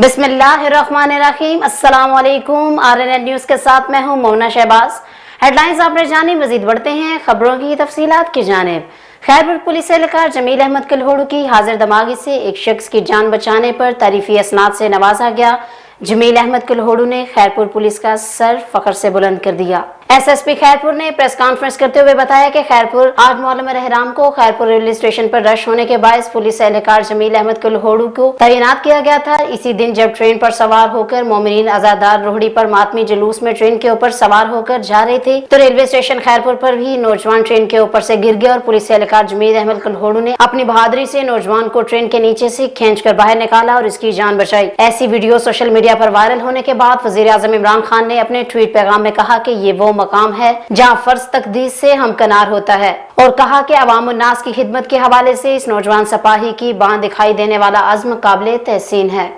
बिस्मिल्लाहिर्रहमानिर्रहीम। अस्सलाम वालेकुम। RNN न्यूज़ के साथ मैं हूं मोमना शहबाज। हेडलाइंस आपने जानी, मजीद बढ़ते हैं खबरों की तफसीलात की जानिब। खैरपुर पुलिस एहलकार जमील अहमद कलहोड़ू की हाजिर दमागी से एक शख्स की जान बचाने पर तारीफी असनाद से नवाजा गया। जमील अहमद कलहोड़ू ने खैरपुर पुलिस का सर फख्र से बुलंद कर दिया। SSP खैरपुर ने प्रेस कॉन्फ्रेंस करते हुए बताया कि खैरपुर 8 मुहर्रम रहराम को खैरपुर रेलवे स्टेशन पर रश होने के बायस पुलिस एहलकार जमील अहमद कलहोड़ू को तैनात किया गया था। इसी दिन जब ट्रेन पर सवार होकर मोमिनीन आजादार रोहड़ी पर मातमी जुलूस में ट्रेन के ऊपर सवार होकर जा रहे थे तो रेलवे स्टेशन खैरपुर पर भी नौजवान ट्रेन के ऊपर से गिर गया और पुलिस एहलकार जमील अहमद कलहोड़ू ने अपनी बहादुरी से नौजवान को ट्रेन के नीचे से खींचकर बाहर निकाला और इसकी जान बचाई। ऐसी वीडियो सोशल मीडिया पर वायरल होने के बाद वजीर आजम इमरान खान ने अपने ट्वीट पैगाम में कहा कि ये वो मकाम है जहाँ फर्ज तकदीस से हमकनार होता है और कहा कि अवाम उन्नास की खिदमत के हवाले से इस नौजवान सिपाही की बांध दिखाई देने वाला अज़्म काबिल तहसीन है।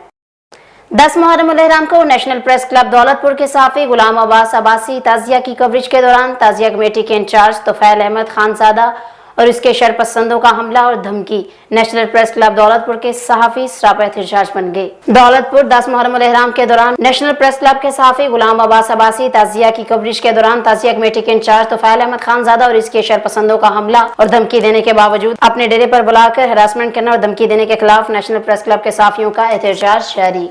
10 मुहर्रम रहराम को नेशनल प्रेस क्लब दौलतपुर के सहाफ़ी गुलाम अब्बास अब्बासी ताजिया की कवरेज के दौरान ताजिया कमेटी के इंचार्ज तोफैल अहमद खानजादा और इसके शरपसंदों का हमला और धमकी। नेशनल प्रेस क्लब दौलतपुर के सहाफ़ी सरापा एहतजाज बन गए। दौलतपुर 10 मुहर्रम रहराम के दौरान नेशनल प्रेस क्लब के सहाफ़ी गुलाम अब्बास अब्बासी ताजिया की कवरेज के दौरान ताजिया कमेटी के इंचार्ज तोफैल अहमद खानजादा और इसके शरपसंदों का हमला और धमकी देने के बावजूद अपने डेरे पर बुलाकर हरासमेंट करने और धमकी देने के खिलाफ नेशनल प्रेस क्लब के सहाफ़ियों का एहतजाज जारी।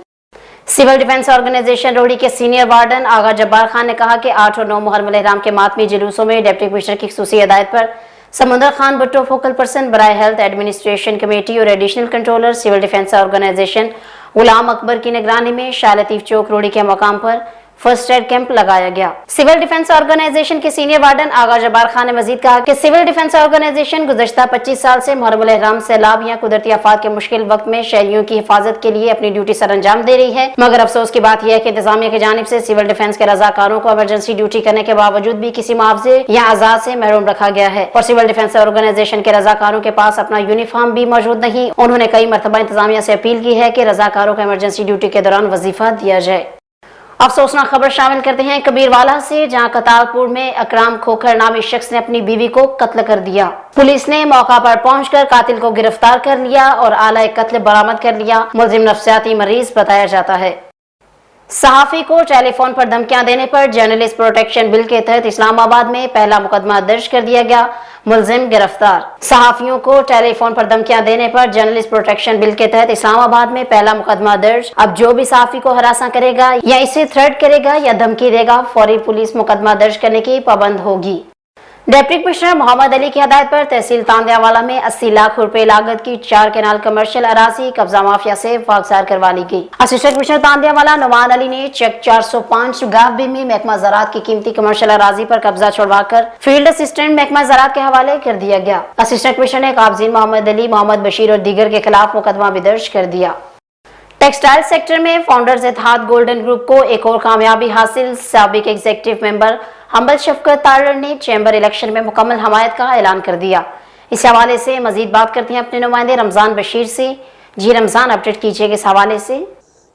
सिविल डिफेंस ऑर्गेनाइजेशन रोहड़ी के सीनियर वार्डन आगा जब्बार खान ने कहा कि 8 और 9 मुहर्रम रहराम के मातमी जुलूसों में डिप्टी कमिश्नर की खुसूसी हिदायत पर समुंदर खान भट्टो फोकल पर्सन बराए हेल्थ एडमिनिस्ट्रेशन कमेटी और additional controller civil defence organisation Ghulam Akbar की निगरानी में शाह लतीफ चौक रोहड़ी के मकाम पर फर्स्ट एड कैंप लगाया गया। सिविल डिफेंस ऑर्गेनाइजेशन के सीनियर वार्डन आगा जब्बार खान ने मजीद कहा कि सिविल डिफेंस ऑर्गेनाइजेशन गुज़श्ता 25 साल से मुहर्रम रहराम सैलाब या कुदरती आफात के मुश्किल वक्त में शहरियों की हिफाजत के लिए अपनी ड्यूटी सर अंजाम दे रही है, मगर अफसोस की बात यह है कि इंतजामिया की जानिब से सिविल डिफेंस के रजाकारों को इमरजेंसी ड्यूटी करने के बावजूद भी किसी मुआवजे या आजाद से महरूम रखा गया है और सिविल डिफेंस ऑर्गेनाइजेशन के रजाकारों के पास अपना यूनिफॉर्म भी मौजूद नहीं। उन्होंने कई मरतबा इंतजामिया से अपील की है कि रजाकारों को इमरजेंसी ड्यूटी के दौरान वजीफा दिया जाए। अफसोसनाक खबर शामिल करते हैं कबीरवाला से, जहां कतालपुर में अकराम खोखर नामी शख्स ने अपनी बीवी को कत्ल कर दिया। पुलिस ने मौका पर पहुंचकर कातिल को गिरफ्तार कर लिया और आला कत्ल बरामद कर लिया। मुलजिम नफ्सियाती मरीज बताया जाता है। सहाफ़ी को टेलीफोन पर धमकियां देने पर जर्नलिस्ट प्रोटेक्शन बिल के तहत इस्लामाबाद में पहला मुकदमा दर्ज कर दिया गया। मुलजिम गिरफ्तार। सहाफ़ियों को टेलीफोन पर धमकियां देने पर जर्नलिस्ट प्रोटेक्शन बिल के तहत इस्लामाबाद में पहला मुकदमा दर्ज। अब जो भी सहाफ़ी को हरासा करेगा या इसे थ्रेट करेगा या धमकी देगा, फौरी पुलिस मुकदमा दर्ज करने की पाबंद होगी। डिप्टी कमिश्नर मोहम्मद अली की हदायत पर तहसील तांदियावाला में 80 लाख रुपए लागत की 4 केनाल कमर्शियल अराजी कब्जा माफिया से वागजार करवा ली गई। असिस्टेंट कमिश्नर तांदियावाला नुमान अली ने चेक 405 गावबी में महकमा ज़राअत की कीमती कमर्शियल अराजी पर कब्जा छुड़वाकर फील्ड असिस्टेंट महकमा ज़राअत के हवाले कर दिया गया। असिस्टेंट कमिश्नर ने काबजीन मोहम्मद अली, मोहम्मद बशीर और दीगर के खिलाफ मुकदमा भी दर्ज कर दिया। टेक्सटाइल सेक्टर में फाउंडर्स इत्तेहाद गोल्डन ग्रुप को एक और कामयाबी हासिल। साबिक एग्जीक्यूटिव मेंबर हम्बल शफकत तारड़ ने चैम्बर इलेक्शन में मुकम्मल हमायत का ऐलान कर दिया। इस हवाले से मजीद बात करते हैं अपने नुमाइंदे रमजान बशीर से। जी रमजान, अपडेट कीजिएगा इस हवाले से।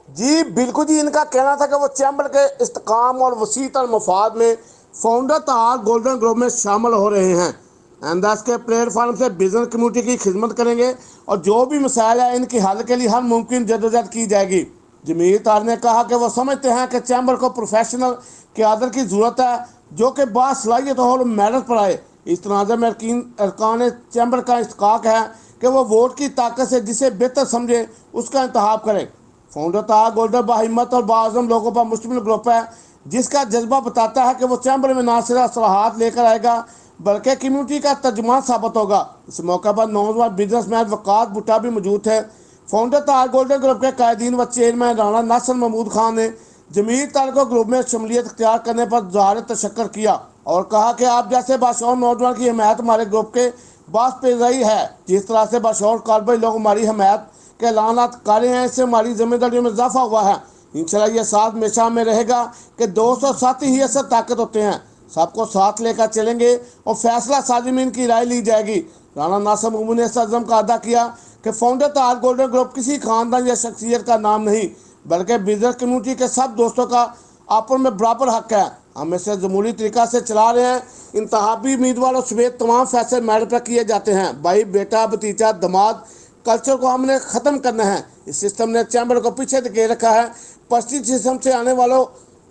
जी बिल्कुल जी, इनका कहना था कि वो चैम्बर के इस्तेकाम और वसीतर मफाद में फाउंडर इत्तेहाद गोल्डन ग्रुप में शामिल हो रहे हैं। अंदाज के प्लेटफार्म से बिजनेस कम्युनिटी की खिदमत करेंगे और जो भी मसाइल है इनके हल के लिए हर मुमकिन जद्दोजहद की जाएगी। जमील तार ने कहा कि वो समझते हैं कि चैम्बर को प्रोफेशनल क़यादत की ज़रूरत है जो कि बासलाहियत और मेहनत पर आए। इस तनाज़े में अरकान चैम्बर का इस्तेकाक है कि वो वोट की ताकत से जिसे बेहतर समझे उसका इंतखाब करें। फाउंडर इत्तेहाद गोल्डन बाहिम्मत और बाज़म लोगों पर मुश्तमिल ग्रुप है जिसका जज्बा बताता है कि वो चैम्बर में ना सिर्फ सलाहत लेकर आएगा बल्कि कम्युनिटी का तर्जुमान साबित होगा। इस मौके पर नौजवान बिजनेसमैन वक़ास भुट्टा भी मौजूद थे। फाउंडर इत्तेहाद गोल्डन ग्रुप के कायदीन व चेयरमैन राना नासिर महमूद खान ने जमील तार को ग्रुप में शमूलियत इख्तियार करने पर ज़ाहिर तशक्कर किया और कहा कि आप जैसे बाशऊर नौजवान की हमायत हमारे ग्रुप के बास पे रही है। जिस तरह से बाशऊर कारबाई लोग हमारी हमायत के ऐलानात कर रहे हैं, इससे हमारी जिम्मेदारियों में इजाफा हुआ है। इंशाल्लाह ये साथ हमेशा में रहेगा कि 200 साथी ही असल ताकत होते हैं। सबको साथ लेकर चलेंगे और फैसला साजी में इनकी राय ली जाएगी। राना नासिर महमूद ने इस अज़्म का अदा किया कि फाउंडर इत्तेहाद गोल्डन ग्रुप किसी खानदान या शख्सियत का नाम नहीं बल्कि बिजनेस कम्युनिटी के सब दोस्तों का आपस में बराबर हक है। हम इसे जमहूरी तरीका से चला रहे हैं। इंतखाबी उम्मीदवारों समेत तमाम फैसले मेरिट पर किए जाते हैं। भाई, बेटा, भतीजा, दमाद, कल्चर को हमने ख़त्म करना है। इस सिस्टम ने चैम्बर को पीछे धकेल रखा है। पश्चिमी सिस्टम से आने वालों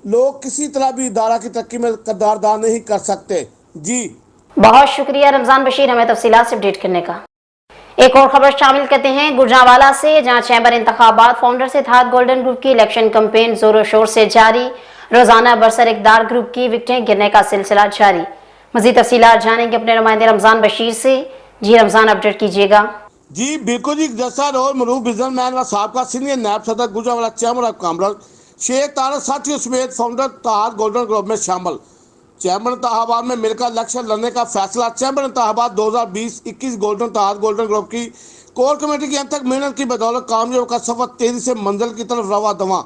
लोग किसी तरह भी इदारा की तरक्की में किरदार अदा नहीं कर सकते। जी बहुत शुक्रिया रमजान बशीर हमें तफसीलात से अपडेट करने का। एक और खबर शामिल करते हैं गुजरांवाला से, जहां चैम्बर इंतखाबात फाउंडर से थात गोल्डन ग्रुप की इलेक्शन कैंपेन जोरों शोर से जारी। रोजाना बरसर इकदार ग्रुप की विकटें गिरने का सिलसिला जारी। मजीद तफसीलात जानेंगे अपने नुमाइंदे रमजान बशीर से। जी रमजान, अपडेट कीजिएगा। जी बिल्कुल जी, जैसा रोज मरूफ बिजनेसमैन व साबका सीनियर नायब सदर Gujranwala chamber of commerce Sheikh Tariq साथियों समेत फाउंडर ताहार गोल्डन ग्रुप में शामिल। चैम्बर इंतखाबात में मिलकर इलेक्शन लड़ने का फैसला। चैम्बर इंतखाबात 2020-21 ताहार गोल्डन ग्रुप की कोर कमेटी की अंत तक मेहनत की बदौलत कामयाब का सफर तेजी से मंजिल की तरफ रवा दवा।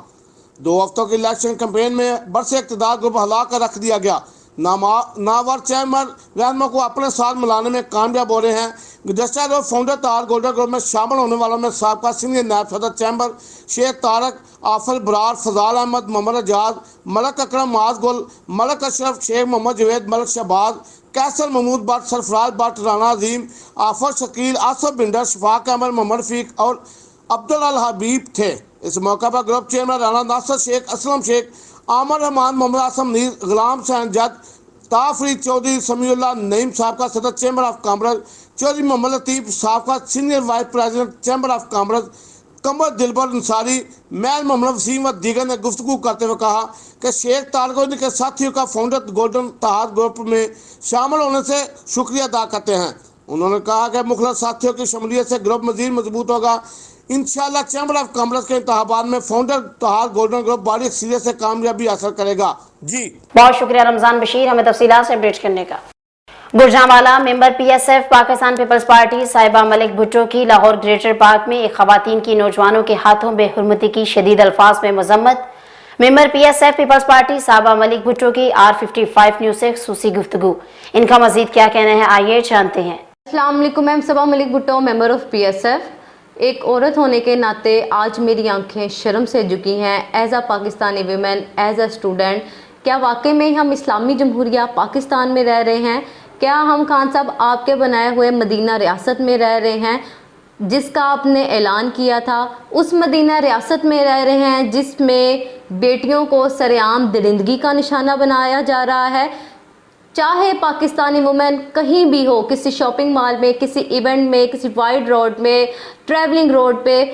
2 हफ्तों की इलेक्शन कैंपेन में बरसे इक़्तिदार ग्रुप हिला कर रख दिया गया। नामवर चैम्बर रहनुमा को अपने साथ मिलाने में कामयाब हो रहे हैं। गुज़श्ता रोज फाउंडर ताहार गोल्डन ग्रुप में शामिल होने वालों में साबका सीनियर नायब सदर चैम्बर शेख तारक, आफर बरार, फजाल अहमद, मोहम्मद एजाज, मलक अकरम, माज गुल, मलक अशरफ, शेख मोहम्मद जवेद, मलक शहबाज, कैसर महमूद भट्ट, सरफराज भट्ट, राना अजीम, आफर शकील, आसफ बिंडर, शफाक अहमद, मोहम्मद रफीक और अब्दुल अल हबीब थे। इस मौके पर ग्रुप चेयरमैन राना नासर शेख, असलम शेख, आमर रहमान, मोहम्मद आसम नीर, गुलाम हुसैन जद, ताफरीद चौधरी, समीउल्लाह नईम, साबका सदर chamber of commerce Chaudhry Mohammad Latif, साबका senior vice president chamber of commerce Qamar Dilbar Ansari, मैल मोहम्मद वसीम व दीगर ने गुफ्तगू करते हुए कहा कि शेख तारक और उनके साथियों का फाउंडर गोल्डन ताहार ग्रुप में शामिल होने से शुक्रिया अदा करते हैं। उन्होंने कहा कि मुखलस साथियों की शमूलियत से ग्रुप मजीद मजबूत होगा। इंशाअल्लाह चैम्बर ऑफ कॉमर्स के इंतखाबात में फाउंडर ताहार गोल्डन ग्रुप बड़ी अक्सरियत से कामयाबी हासिल करेगा। जी बहुत शुक्रिया रमजान बशीर हमें तफसीलात से अपडेट करने का। Gujranwala member PSF Pakistan Peoples Party साहिबा मलिक भुट्टो की लाहौर ग्रेटर पार्क में एक खवातीन की नौजवानों के हाथों बेहुरमती की शदीद अल्फाज में मजम्मत। मेंबर PSF पीपल्स पार्टी साहिबा मलिक भुट्टो की R55 न्यूज़ से खुसूसी गुफ्तगू। इनका मजीद क्या कहना है, आइए जानते हैं। अस्सलाम वालेकुम, मैं Saba Malik Bhutto, member of PSF। एक औरत होने के नाते आज मेरी आंखें शर्म से झुकी हैं। As a Pakistani women, as a student, क्या वाकई में हम इस्लामी जमहूरिया पाकिस्तान में रह रहे हैं? क्या हम खान साहब आपके बनाए हुए मदीना रियासत में रह रहे हैं जिसका आपने ऐलान किया था? उस मदीना रियासत में रह रहे हैं जिसमें बेटियों को सरेआम दरिंदगी का निशाना बनाया जा रहा है। चाहे पाकिस्तानी वुमेन कहीं भी हो, किसी शॉपिंग मॉल में, किसी इवेंट में, किसी वाइड रोड में, ट्रैवलिंग रोड पे,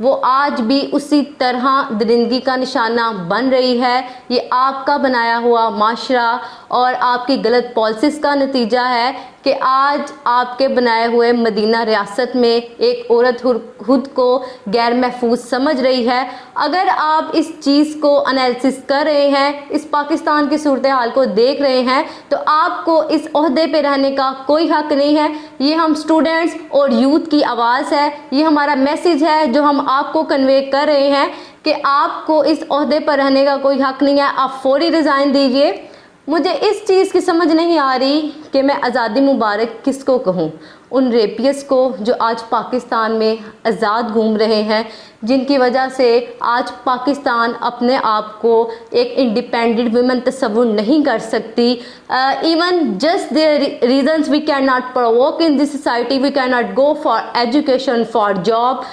वो आज भी उसी तरह दरिंदगी का निशाना बन रही है। ये आपका बनाया हुआ माशरा और आपकी गलत पॉलिसीज़ का नतीजा है कि आज आपके बनाए हुए मदीना रियासत में एक औरत खुद को गैर महफूज समझ रही है। अगर आप इस चीज़ को एनालिसिस कर रहे हैं, इस पाकिस्तान की सूरत हाल को देख रहे हैं, तो आपको इस ओहदे पे रहने का कोई हक़ नहीं है। ये हम स्टूडेंट्स और यूथ की आवाज़ है, ये हमारा मैसेज है जो हम आपको कन्वे कर रहे हैं कि आपको इस ओहदे पर रहने का कोई हक़ नहीं है। आप फौरी रिज़ाइन दीजिए। मुझे इस चीज़ की समझ नहीं आ रही कि मैं आज़ादी मुबारक किसको कहूँ। उन रेपियस को जो आज पाकिस्तान में आज़ाद घूम रहे हैं, जिनकी वजह से आज पाकिस्तान अपने आप को एक इंडिपेंडेंट वुमेन तस्वुर नहीं कर सकती। Even just there reasons we can not provoke in this society, we can not go for education, for job.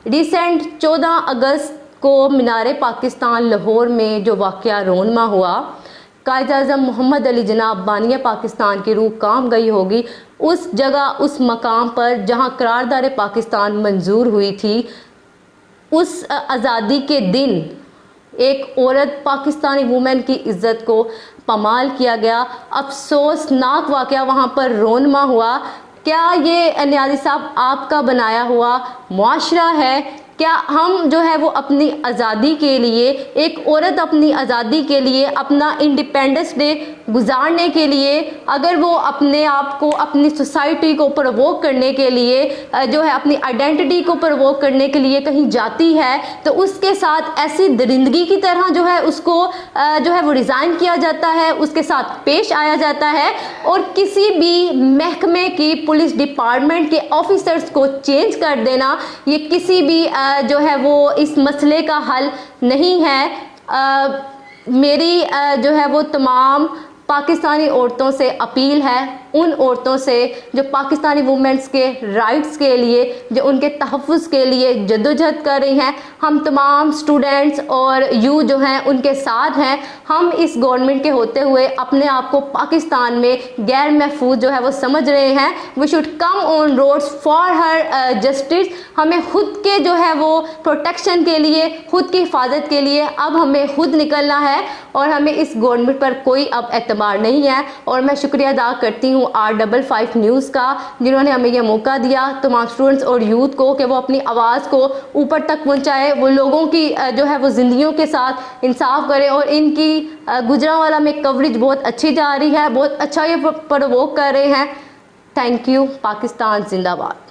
Recent 14 अगस्त को मीनार पाकिस्तान लाहौर में जो वाक़या रोनमा हुआ, कायद-ए-आज़म मोहम्मद अली जनाब बानिया पाकिस्तान की रूह काम गई होगी उस जगह, उस मकाम पर जहां करारदाद पाकिस्तान मंजूर हुई थी। उस आज़ादी के दिन एक औरत, पाकिस्तानी वुमेन की इज़्ज़त को पमाल किया गया। अफसोसनाक वाक़या वहां पर रोनमा हुआ। क्या ये नियाज़ी साहब आपका बनाया हुआ मुआशरा है? क्या हम जो है वो अपनी आज़ादी के लिए, एक औरत अपनी आज़ादी के लिए, अपना इंडिपेंडेंस डे गुजारने के लिए, अगर वो अपने आप को, अपनी सोसाइटी को प्रवोक करने के लिए, जो है अपनी आइडेंटिटी को प्रवोक करने के लिए कहीं जाती है, तो उसके साथ ऐसी दरिंदगी की तरह जो है उसको जो है वो रिज़ाइन किया जाता है, उसके साथ पेश आया जाता है। और किसी भी महकमे की, पुलिस डिपार्टमेंट के ऑफिसर्स को चेंज कर देना, ये किसी भी जो है वो इस मसले का हल नहीं है। मेरी जो है वो तमाम पाकिस्तानी औरतों से अपील है ان عورتوں سے جو پاکستانی وومنس کے رائٹس کے لیے, جو ان کے تحفظ کے لیے جدوجہد کر رہی ہیں. ہم تمام اسٹوڈنٹس اور یو جو ہیں ان کے ساتھ ہیں. ہم اس گورنمنٹ کے ہوتے ہوئے اپنے آپ کو پاکستان میں غیر محفوظ جو ہے وہ سمجھ رہے ہیں. We should come on roads for her justice. ہمیں خود کے جو ہے وہ پروٹیکشن کے لیے, خود کی حفاظت کے لیے اب ہمیں خود نکلنا ہے, اور ہمیں اس گورنمنٹ پر کوئی اب اعتبار نہیں ہے. اور میں شکریہ ادا کرتی ہوں R55 نیوز کا, جنہوں نے ہمیں یہ موقع دیا تمام اسٹوڈنٹس اور یوتھ کو کہ وہ اپنی آواز کو اوپر تک پہنچائے, وہ لوگوں کی جو ہے وہ زندگیوں کے ساتھ انصاف کرے. اور ان کی گجرانوالہ میں کوریج بہت اچھی جا رہی ہے, بہت اچھا یہ پرووک کر رہے ہیں. Thank you. پاکستان زندہ باد.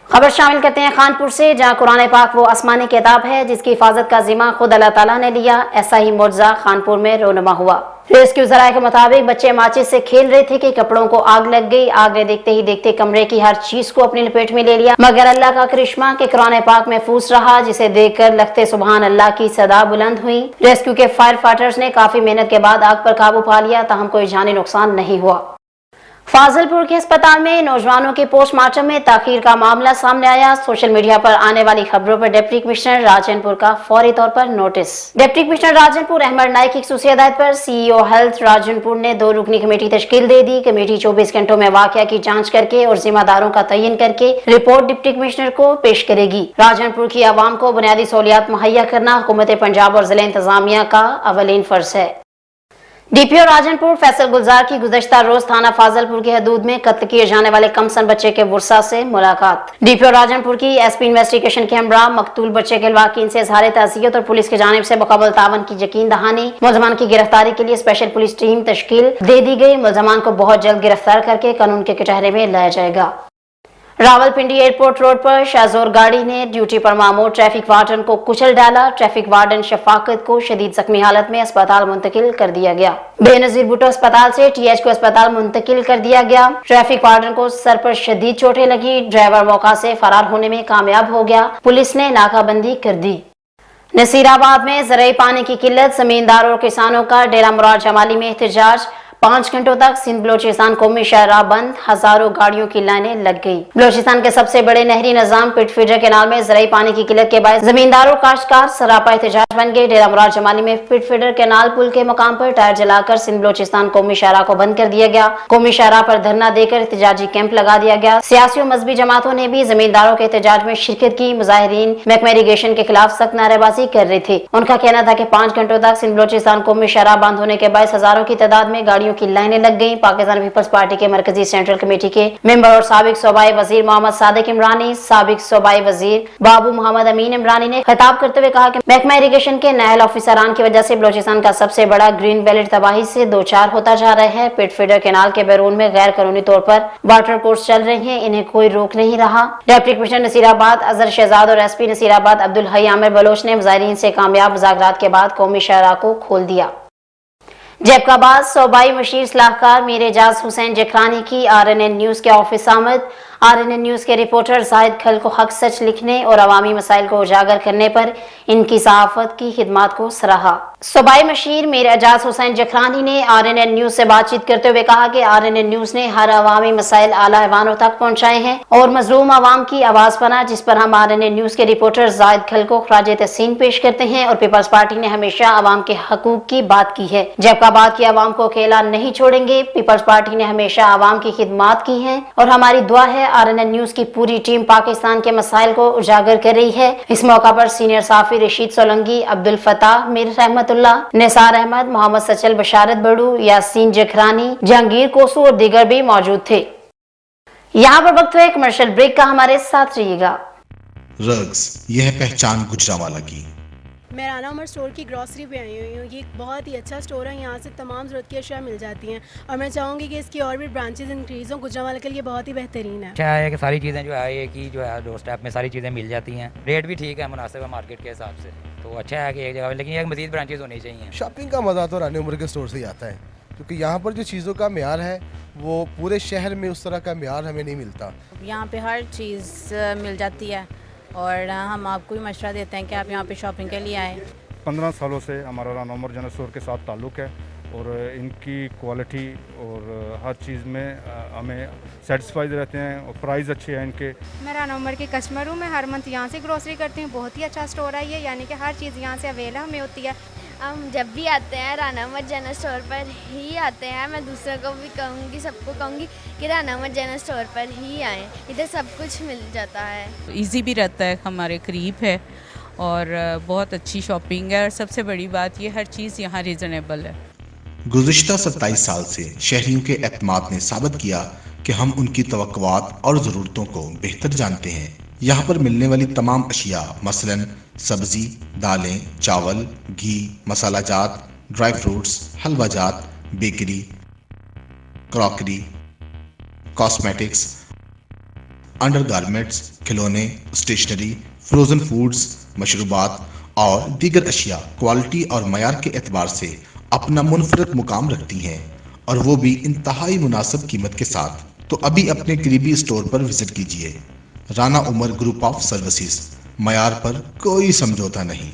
خبر شامل کرتے ہیں خانپور سے, جہاں قرآن پاک وہ آسمانی کتاب ہے جس کی حفاظت کا ذمہ خود اللہ تعالیٰ نے لیا. ایسا ہی معجزہ خانپور میں رونما ہوا. ریسکیو ذرائع کے مطابق بچے ماچس سے کھیل رہے تھے کہ کپڑوں کو آگ لگ گئی. آگ نے دیکھتے ہی دیکھتے کمرے کی ہر چیز کو اپنی لپیٹ میں لے لیا, مگر اللہ کا کرشمہ کہ قرآن پاک محفوظ رہا, جسے دیکھ کر لگتے سبحان اللہ کی صدا بلند ہوئی. ریسکیو کے فائر فائٹرز نے کافی محنت کے بعد آگ پر قابو پا لیا, تاہم کوئی جانی نقصان نہیں ہوا. فاضل پور کے اسپتال میں نوجوانوں کے پوسٹ مارٹم میں تاخیر کا معاملہ سامنے آیا. سوشل میڈیا پر آنے والی خبروں پر ڈپٹی کمشنر راجن پور کا فوری طور پر نوٹس. ڈپٹی کمشنر راجن پور احمد نائک کی خصوصی ہدایت پر CEO ہیلتھ راجن پور نے 2 رکنی کمیٹی تشکیل دے دی. کمیٹی 24 گھنٹوں میں واقعہ کی جانچ کر کے اور ذمہ داروں کا تعین کر کے رپورٹ ڈپٹی کمشنر کو پیش کرے گی. راجن پور کی عوام کو بنیادی سہولیات مہیا کرنا حکومت پنجاب اور ضلع انتظامیہ کا اولین فرض ہے. DPO راجن پور فیصل گلزار کی گزشتہ روز تھانہ فاضل پور کی حدود میں قتل کیے جانے والے کمسن بچے کے ورثاء سے ملاقات. DPO راجن پور کی SP انویسٹیگیشن کے ہمراہ مقتول بچے کے الواقعین سے اظہار تعزیت اور پولیس کی جانب سے مقابل تعاون کی یقین دہانی. ملزمان کی گرفتاری کے لیے اسپیشل پولیس ٹیم تشکیل دے دی گئی. ملزمان کو بہت جلد گرفتار کر کے قانون کے کٹہرے میں لایا جائے گا. راولپنڈی ایئرپورٹ روڈ پر شاہزور گاڑی نے ڈیوٹی پر مامور ٹریفک وارڈن کو کچل ڈالا. ٹریفک وارڈن شفاقت کو شدید زخمی حالت میں اسپتال منتقل کر دیا گیا. بے نظیر بھٹو اسپتال سے TH کو اسپتال منتقل کر دیا گیا. ٹریفک وارڈن کو سر پر شدید چوٹیں لگی. ڈرائیور موقع سے فرار ہونے میں کامیاب ہو گیا. پولیس نے ناکہ بندی کر دی. نصیر آباد میں زرعی پانی کی قلت, زمینداروں اور کسانوں کا ڈیرہ مراد جمالی میں احتجاج. 5 گھنٹوں تک سندھ بلوچستان قومی شاہراہ بند, ہزاروں گاڑیوں کی لائنیں لگ گئی. بلوچستان کے سب سے بڑے نہری نظام پٹ فیڈر کینال میں زرعی پانی کی قلت کے باعث زمیندار اور کاشتکار سراپا احتجاج بن گئے. ڈیرہ مراد جمالی میں پٹ فیڈر کینال پل کے مقام پر ٹائر جلا کر سندھ بلوچستان قومی شاہراہ کو بند کر دیا گیا. قومی شاہراہ پر دھرنا دے کر احتجاجی کیمپ لگا دیا گیا. سیاسی اور مذہبی جماعتوں نے بھی زمینداروں کے احتجاج میں شرکت کی. مظاہرین محکمہ اریگیشن کے خلاف سخت نعرے بازی کر رہے تھے. ان کا کہنا تھا کہ 5 گھنٹوں تک سندھ بلوچستان قومی شاہراہ بند ہونے کے باعث ہزاروں کی تعداد میں گاڑیوں کی لائنیں لگ گئی. پاکستان پیپلز پارٹی کے مرکزی سینٹرل کمیٹی کے ممبر اور سابق صوبائی وزیر محمد صادق عمرانی, سابق صوبائی وزیر بابو محمد امین عمرانی نے خطاب کرتے ہوئے کہا کہ محکمہ اریگیشن کے نائل آفیسران کی وجہ سے بلوچستان کا سب سے بڑا گرین بیلٹ تباہی سے دوچار ہوتا جا رہا ہے. پٹ فیڈر کینال کے بیرون میں غیر قانونی طور پر واٹر کورس چل رہے ہیں, انہیں کوئی روک نہیں رہا. ڈپٹی کمشنر نصیر آباد اظہر شہزاد اور SP نصیر آباد عبدالحی عامر بلوچ نے مظاہرین سے کامیاب مذاکرات کے بعد قومی شاہراہ کو کھول دیا. جیبکاباد صوبائی مشیر اصلاح کار میر اعجاز حسین جکرانی کی RNN نیوز کے آفس آمد. RNN نیوز کے رپورٹر زاہد کھل کو حق سچ لکھنے اور عوامی مسائل کو اجاگر کرنے پر ان کی صحافت کی خدمات کو سراہا. صوبائی مشیر میر اعجاز حسین جکرانی نے RNN نیوز سے بات چیت کرتے ہوئے کہا کہ RNN نیوز نے ہر عوامی مسائل اعلیٰ ایوانوں تک پہنچائے ہیں اور مظلوم عوام کی آواز بنا, جس پر ہم RNN نیوز کے رپورٹر زاہد کھل کو خراج تحسین پیش کرتے ہیں. اور پیپلز پارٹی نے ہمیشہ عوام کے حقوق کی بات کی ہے. جیبکاباد کی عوام کو اکیلا نہیں چھوڑیں گے. پیپلز پارٹی نے ہمیشہ عوام کی خدمات کی ہیں اور ہماری دعا ہے RNN نیوز کی پوری ٹیم پاکستان کے مسائل کو اجاگر کر رہی ہے. اس موقع پر سینئر صحافی رشید سولنگی, عبدالفتاح میر رحمت اللہ, نثار احمد, محمد سچل بشارت بڑو, یاسین جکرانی, جہانگیر کوسو اور دیگر بھی موجود تھے. یہاں پر وقت ہے کمرشل بریک کا, ہمارے ساتھ رہیے گا. رگز یہ ہے پہچان گجرانوالہ کی. میں رانا عمر اسٹور کی گروسری پہ آئی ہوئی ہوں. یہ ایک بہت ہی اچھا اسٹور ہے, یہاں سے تمام ضرورت کی اشیاء مل جاتی ہیں اور میں چاہوں گی کہ اس کی اور بھی برانچز انکریز ہوں. گجرانوالہ کے لیے بہت ہی بہترین ہے. اچھا ہے کہ ساری چیزیں جو ہے ایک ہی جو ہے ڈور اسٹیپ میں ساری چیزیں مل جاتی ہیں. ریٹ بھی ٹھیک ہے, مناسب ہے مارکیٹ کے حساب سے, تو اچھا ہے کہ ایک جگہ, لیکن ایک مزید برانچز ہونی چاہیے. شاپنگ کا مزہ تو رانا عمر کے اسٹور سے ہی آتا ہے, کیونکہ یہاں پر جو چیزوں کا معیار ہے وہ پورے شہر میں اس طرح کا معیار ہمیں نہیں ملتا. یہاں پہ ہر چیز مل جاتی ہے اور ہم آپ کو بھی مشورہ دیتے ہیں کہ آپ یہاں پہ شاپنگ کے لیے آئیں. 15 سالوں سے ہمارا رانا عمر جنرل اسٹور کے ساتھ تعلق ہے और इनकी क्वालिटी और हर चीज़ में हमें सेटिस्फाइड रहते हैं और प्राइस अच्छे हैं इनके। मैं राना उमर की कस्टमर हूँ, मैं हर मंथ यहाँ से ग्रोसरी करती हूँ। बहुत ही अच्छा स्टोर है ये, यानी कि हर चीज़ यहाँ से अवेलेबल हमें होती है। हम जब भी आते हैं राना उमर जनरल स्टोर पर ही आते हैं। मैं दूसरों को भी कहूँगी, सबको कहूँगी कि राना उमर जनरल स्टोर पर ही आएँ, इधर सब कुछ मिल जाता है। इजी भी रहता है, हमारे करीब है और बहुत अच्छी शॉपिंग है और सबसे बड़ी बात ये हर चीज़ यहाँ रीज़नेबल है। गुज़िश्ता 27 साल से शहरियों के एतमाद ने साबित किया कि हम उनकी तवक्कुआत और ज़रूरतों को बेहतर जानते हैं। यहाँ पर मिलने वाली तमाम अशिया मसलन सब्ज़ी, दालें, चावल, घी, मसाला जात, ड्राई फ्रूट्स, हलवा जात, बेकरी, क्रॉकरी, कॉस्मेटिक्स, अंडरगारमेंट्स, खिलौने, स्टेशनरी, फ्रोज़न फूड्स, मशरूबात और दीगर अशिया क्वालिटी और मयार के एतबार से अपना मुनफरद मुकाम रखती हैं, और वो भी इंतहाई मुनासिब कीमत के साथ। तो अभी अपने करीबी स्टोर पर विजिट कीजिए। Rana Umar group of services, मयार पर कोई समझौता नहीं।